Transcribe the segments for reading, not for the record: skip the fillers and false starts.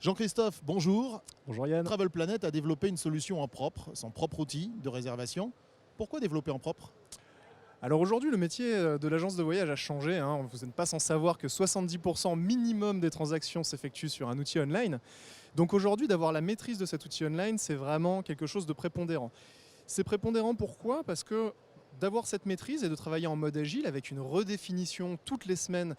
Jean-Christophe, bonjour. Bonjour Yann. Travel Planet a développé une solution en propre, son propre outil de réservation. Pourquoi développer en propre? Alors aujourd'hui, le métier de l'agence de voyage a changé. Vous n'êtes pas sans savoir que 70% minimum des transactions s'effectuent sur un outil online. Donc aujourd'hui, d'avoir la maîtrise de cet outil online, c'est vraiment quelque chose de prépondérant. C'est prépondérant pourquoi? Parce que d'avoir cette maîtrise et de travailler en mode agile avec une redéfinition toutes les semaines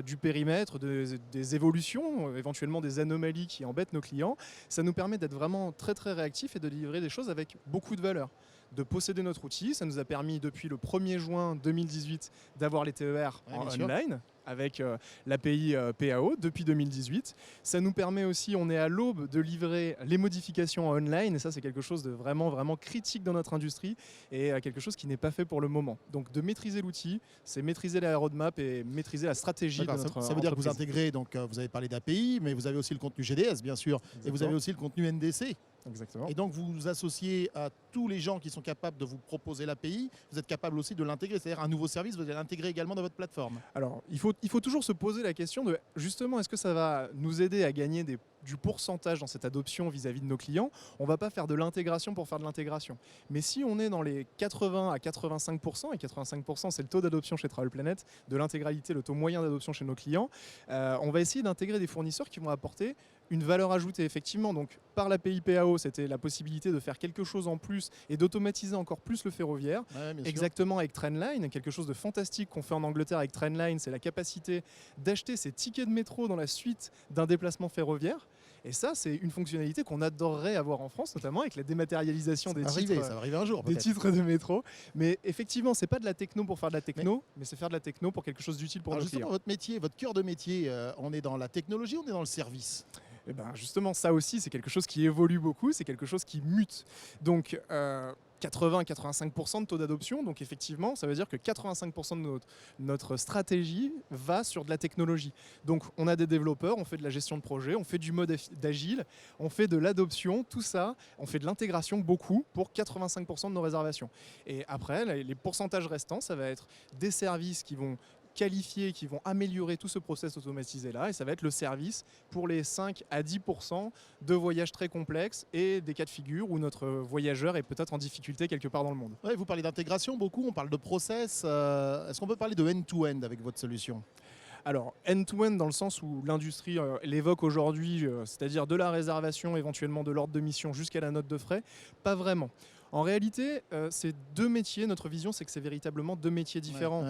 du périmètre, des évolutions, éventuellement des anomalies qui embêtent nos clients, ça nous permet d'être vraiment très très réactifs et de livrer des choses avec beaucoup de valeur. De posséder notre outil, ça nous a permis depuis le 1er juin 2018 d'avoir les TER en online avec l'API PAO depuis 2018. Ça nous permet aussi, on est à l'aube de livrer les modifications en online et ça c'est quelque chose de vraiment vraiment critique dans notre industrie et quelque chose qui n'est pas fait pour le moment. Donc de maîtriser l'outil, c'est maîtriser la roadmap et maîtriser la stratégie de notre entreprise. Ça veut dire que vous intégrez, donc vous avez parlé d'API, mais vous avez aussi le contenu GDS bien sûr, et vous avez aussi le contenu NDC. Exactement. Et donc vous vous associez à tous les gens qui sont capables de vous proposer l'API, vous êtes capable aussi de l'intégrer, c'est-à-dire un nouveau service, vous allez l'intégrer également dans votre plateforme. Alors il faut toujours se poser la question de justement est-ce que ça va nous aider à gagner du pourcentage dans cette adoption vis-à-vis de nos clients. On ne va pas faire de l'intégration pour faire de l'intégration. Mais si on est dans les 80 à 85%, et 85% c'est le taux d'adoption chez Travel Planet, de l'intégralité, le taux moyen d'adoption chez nos clients, on va essayer d'intégrer des fournisseurs qui vont apporter une valeur ajoutée effectivement. Donc par l'API PAO, c'était la possibilité de faire quelque chose en plus et d'automatiser encore plus le ferroviaire. Exactement avec Trendline, quelque chose de fantastique qu'on fait en Angleterre avec Trendline, c'est la capacité d'acheter ses tickets de métro dans la suite d'un déplacement ferroviaire. Et ça, c'est une fonctionnalité qu'on adorerait avoir en France, notamment avec la dématérialisation des titres, ça va arriver un jour, des titres de métro. Mais effectivement, c'est pas de la techno pour faire de la techno, mais c'est faire de la techno pour quelque chose d'utile pour nos clients. Votre métier, votre cœur de métier, on est dans la technologie, on est dans le service? Et ben justement, ça aussi, c'est quelque chose qui évolue beaucoup, c'est quelque chose qui mute. Donc, 80-85% de taux d'adoption, donc effectivement, ça veut dire que 85% de notre stratégie va sur de la technologie. Donc, on a des développeurs, on fait de la gestion de projet, on fait du mode d'agile, on fait de l'adoption, tout ça, on fait de l'intégration beaucoup pour 85% de nos réservations. Et après, les pourcentages restants, ça va être des services qui vont qualifiés, qui vont améliorer tout ce process automatisé là, et ça va être le service pour les 5 à 10% de voyages très complexes et des cas de figure où notre voyageur est peut-être en difficulté quelque part dans le monde. Ouais, vous parlez d'intégration beaucoup, on parle de process. Est-ce qu'on peut parler de end-to-end avec votre solution? Alors, end-to-end dans le sens où l'industrie l'évoque aujourd'hui, c'est-à-dire de la réservation, éventuellement de l'ordre de mission jusqu'à la note de frais, pas vraiment. En réalité, c'est deux métiers. Notre vision, c'est que c'est véritablement deux métiers différents.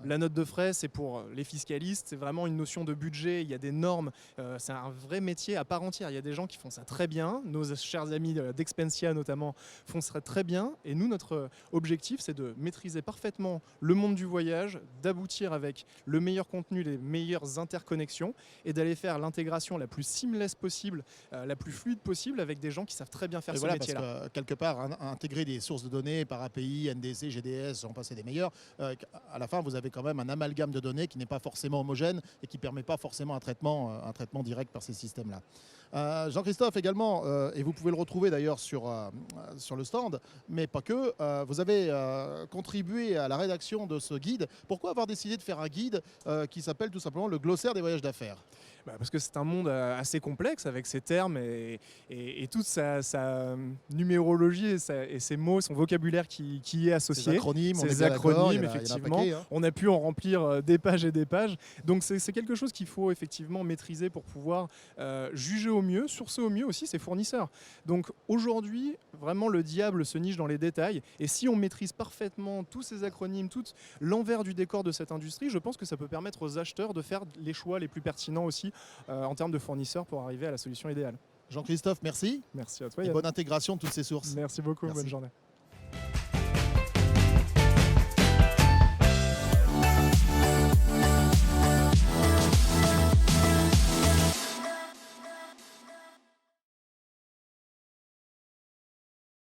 La note de frais, c'est pour les fiscalistes, c'est vraiment une notion de budget, il y a des normes, c'est un vrai métier à part entière. Il y a des gens qui font ça très bien, nos chers amis d'Expensia notamment font ça très bien. Et nous, notre objectif, c'est de maîtriser parfaitement le monde du voyage, d'aboutir avec le meilleur contenu, les meilleures interconnexions et d'aller faire l'intégration la plus seamless possible, la plus fluide possible avec des gens qui savent très bien faire ce métier-là. Parce que quelque part, intégrer des sources de données par API, NDC, GDS, j'en passe des meilleurs, à la fin, vous avez quand même un amalgame de données qui n'est pas forcément homogène et qui ne permet pas forcément un traitement direct par ces systèmes-là. Jean-Christophe également, et vous pouvez le retrouver d'ailleurs sur le stand, mais pas que, vous avez contribué à la rédaction de ce guide. Pourquoi avoir décidé de faire un guide qui s'appelle tout simplement le glossaire des voyages d'affaires? Parce que c'est un monde assez complexe avec ses termes et toute sa numérologie et ses mots, son vocabulaire qui y est associé. Ces acronymes, effectivement. On a pu en remplir des pages et des pages. Donc c'est quelque chose qu'il faut effectivement maîtriser pour pouvoir juger au mieux, sourcer au mieux aussi ses fournisseurs. Donc aujourd'hui, vraiment le diable se niche dans les détails. Et si on maîtrise parfaitement tous ces acronymes, tout l'envers du décor de cette industrie, je pense que ça peut permettre aux acheteurs de faire les choix les plus pertinents aussi en termes de fournisseurs pour arriver à la solution idéale. Jean-Christophe, merci. Merci à toi. Et bonne intégration de toutes ces sources. Merci beaucoup, bonne journée.